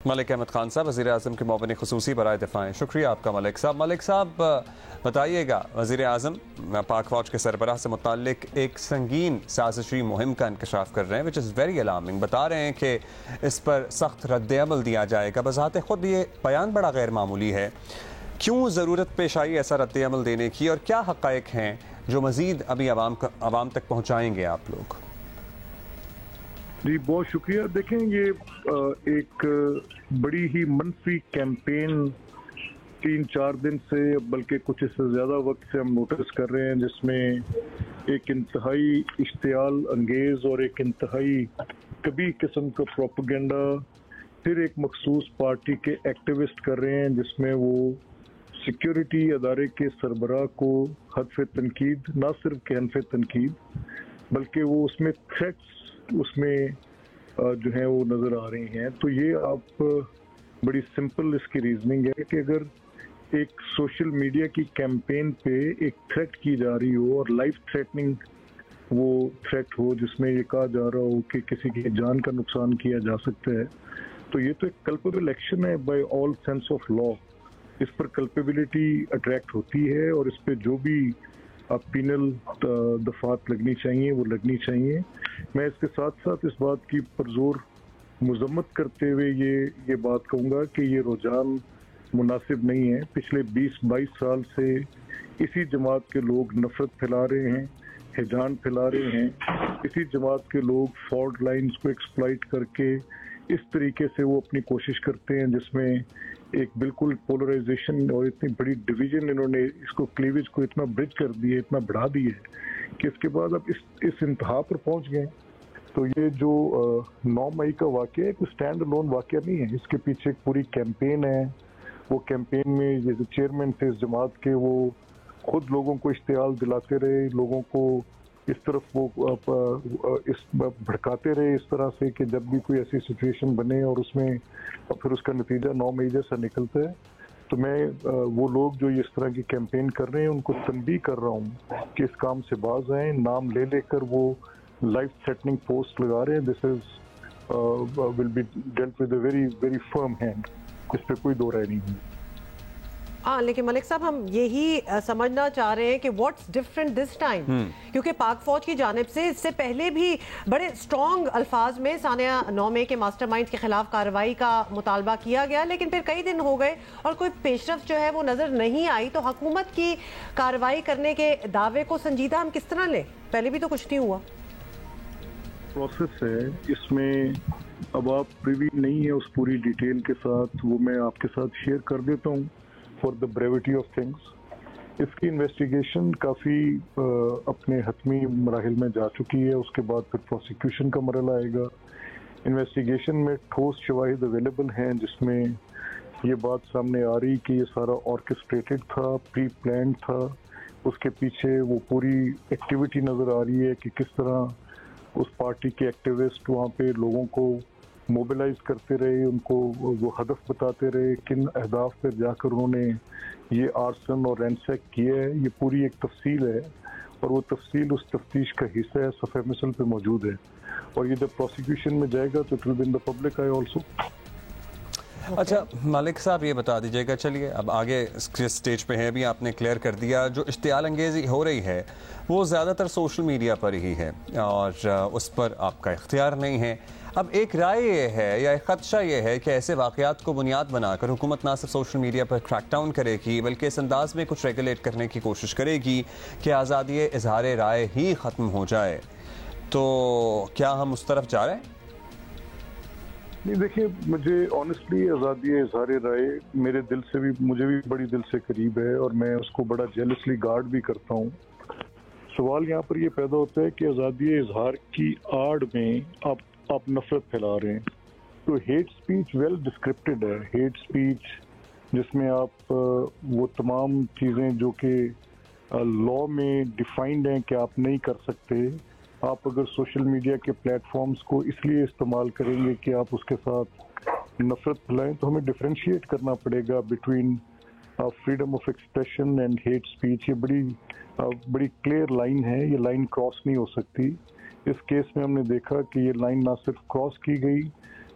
ملک احمد خان صاحب وزیر اعظم کے معاون خصوصی برائے دفاع ہیں. شکریہ آپ کا ملک صاحب. ملک صاحب بتائیے گا، وزیر اعظم پاک فوج کے سربراہ سے متعلق ایک سنگین سازشی مہم کا انکشاف کر رہے ہیں، وچ از ویری الارمنگ. بتا رہے ہیں کہ اس پر سخت رد عمل دیا جائے گا. بذات خود یہ بیان بڑا غیر معمولی ہے. کیوں ضرورت پیش آئی ایسا رد عمل دینے کی، اور کیا حقائق ہیں جو مزید ابھی عوام تک پہنچائیں گے آپ لوگ؟ جی بہت شکریہ. دیکھیں یہ ایک بڑی ہی منفی کیمپین 3-4 دن سے، بلکہ کچھ اس سے زیادہ وقت سے ہم نوٹس کر رہے ہیں، جس میں ایک انتہائی اشتعال انگیز اور ایک انتہائی کبھی قسم کا پروپیگنڈا پھر ایک مخصوص پارٹی کے ایکٹیوسٹ کر رہے ہیں، جس میں وہ سیکیورٹی ادارے کے سربراہ کو حذف تنقید، نہ صرف کہ حذف تنقید بلکہ وہ اس میں تھریٹس اس میں جو ہیں وہ نظر آ رہی ہیں. تو یہ آپ بڑی سمپل اس کی ریزننگ ہے کہ اگر ایک سوشل میڈیا کی کیمپین پہ ایک تھریٹ کی جا رہی ہو اور لائف تھریٹننگ وہ تھریٹ ہو، جس میں یہ کہا جا رہا ہو کہ کسی کی جان کا نقصان کیا جا سکتا ہے، تو یہ تو ایک کلپیبل ایکشن ہے by all sense of law. اس پر کلپیبلٹی اٹریکٹ ہوتی ہے اور اس پہ جو بھی پینل دفعات لگنی چاہیے وہ لگنی چاہیے. میں اس کے ساتھ ساتھ اس بات کی پرزور مذمت کرتے ہوئے یہ بات کہوں گا کہ یہ رجحان مناسب نہیں ہے. پچھلے 20-22 سال سے اسی جماعت کے لوگ نفرت پھیلا رہے ہیں، ہیجان پھیلا رہے ہیں. اسی جماعت کے لوگ فالٹ لائنز کو ایکسپلائٹ کر کے اس طریقے سے وہ اپنی کوشش کرتے ہیں، جس میں ایک بالکل پولرائزیشن اور اتنی بڑی ڈویژن انہوں نے اس کو کلیویج کو اتنا برج کر دی ہے، اتنا بڑھا دی ہے کہ اس کے بعد اب اس انتہا پر پہنچ گئے. تو یہ جو 9 مئی کا واقعہ ہے کوئی اسٹینڈ الون واقعہ نہیں ہے، اس کے پیچھے ایک پوری کیمپین ہے. وہ کیمپین میں جیسے چیئرمین تھے اس جماعت کے، وہ خود لوگوں کو اشتعال دلاتے رہے، لوگوں کو اس طرف وہ بھڑکاتے رہے اس طرح سے کہ جب بھی کوئی ایسی سچویشن بنے اور اس میں پھر اس کا نتیجہ 9 مئی جیسا نکلتا ہے. تو میں وہ لوگ جو اس طرح کی کیمپین کر رہے ہیں ان کو تنبیہ کر رہا ہوں کہ اس کام سے باز آئیں. نام لے لے کر وہ لائف تھریٹننگ پوسٹ لگا رہے ہیں. This is will be delete with a very very firm hand. اس پہ کوئی دو رائے نہیں ہے. ہاں لیکن ملک صاحب ہم یہی سمجھنا چاہ رہے ہیں کہ واٹس ڈفرنٹ دس ٹائم، کیونکہ پاک فوج کی جانب سے اس سے پہلے بھی بڑے اسٹرانگ الفاظ میں ثانیہ 9 مئی کے ماسٹر مائنڈ کے خلاف کارروائی کا مطالبہ کیا گیا، لیکن پھر کئی دن ہو گئے اور کوئی پیش رفت جو ہے وہ نظر نہیں آئی. تو حکومت کی کارروائی کرنے کے دعوے کو سنجیدہ ہم کس طرح لیں؟ پہلے بھی تو کچھ نہیں ہوا. پروسیس ہے اس میں، اب آپ پریوی نہیں ہے اس پوری ڈیٹیل کے ساتھ، وہ میں آپ کے ساتھ شیئر کر دیتا ہوں for the brevity of things. اس کی انویسٹیگیشن کافی اپنے حتمی مراحل میں جا چکی ہے. اس کے بعد پھر پروسیکیوشن کا مرحلہ آئے گا. انویسٹیگیشن میں ٹھوس شواہد اویلیبل ہیں جس میں یہ بات سامنے آ رہی کہ یہ سارا آرکسٹریٹڈ تھا، پری پلانڈ تھا. اس کے پیچھے وہ پوری ایکٹیویٹی نظر آ رہی ہے کہ کس طرح اس پارٹی کے ایکٹیوسٹ وہاں پہ لوگوں کو موبلائز کرتے رہے، ان کو وہ ہدف بتاتے رہے، کن اہداف پہ جا کر انہوں نے یہ آرسن اور رینسیک کیا ہے. یہ پوری ایک تفصیل ہے اور وہ تفصیل اس تفتیش کا حصہ ہے، صفحہ مثل پہ موجود ہے. اور یہ جب پروسیکیوشن میں جائے گا تو it will be in the public eye also. اچھا ملک صاحب یہ بتا دیجیے گا، چلیے اب آگے کس سٹیج پہ ہیں، بھی آپ نے کلیئر کر دیا، جو اشتعال انگیزی ہو رہی ہے وہ زیادہ تر سوشل میڈیا پر ہی ہے اور اس پر آپ کا اختیار نہیں ہے. اب ایک رائے یہ ہے یا ایک خدشہ یہ ہے کہ ایسے واقعات کو بنیاد بنا کر حکومت نہ صرف سوشل میڈیا پر کریک ڈاؤن کرے گی بلکہ اس انداز میں کچھ ریگولیٹ کرنے کی کوشش کرے گی کہ آزادی اظہار رائے ہی ختم ہو جائے. تو کیا ہم اس طرف جا رہے ہیں؟ نہیں دیکھیں، مجھے آنیسٹلی آزادی اظہار رائے میرے دل سے بھی، مجھے بھی بڑی دل سے قریب ہے اور میں اس کو بڑا جیلسلی گارڈ بھی کرتا ہوں. سوال یہاں پر یہ پیدا ہوتا ہے کہ آزادی اظہار کی آڑ میں آپ نفرت پھیلا رہے ہیں. تو ہیٹ سپیچ ویل ڈسکرپٹڈ ہے. ہیٹ سپیچ جس میں آپ وہ تمام چیزیں جو کہ لا میں ڈیفائنڈ ہیں کہ آپ نہیں کر سکتے، آپ اگر سوشل میڈیا کے پلیٹ فارمز کو اس لیے استعمال کریں گے کہ آپ اس کے ساتھ نفرت پھیلائیں، تو ہمیں ڈفرینشیٹ کرنا پڑے گا between freedom of expression and hate speech. یہ بڑی کلیئر لائن ہے، یہ لائن کراس نہیں ہو سکتی. اس کیس میں ہم نے دیکھا کہ یہ لائن نہ صرف کراس کی گئی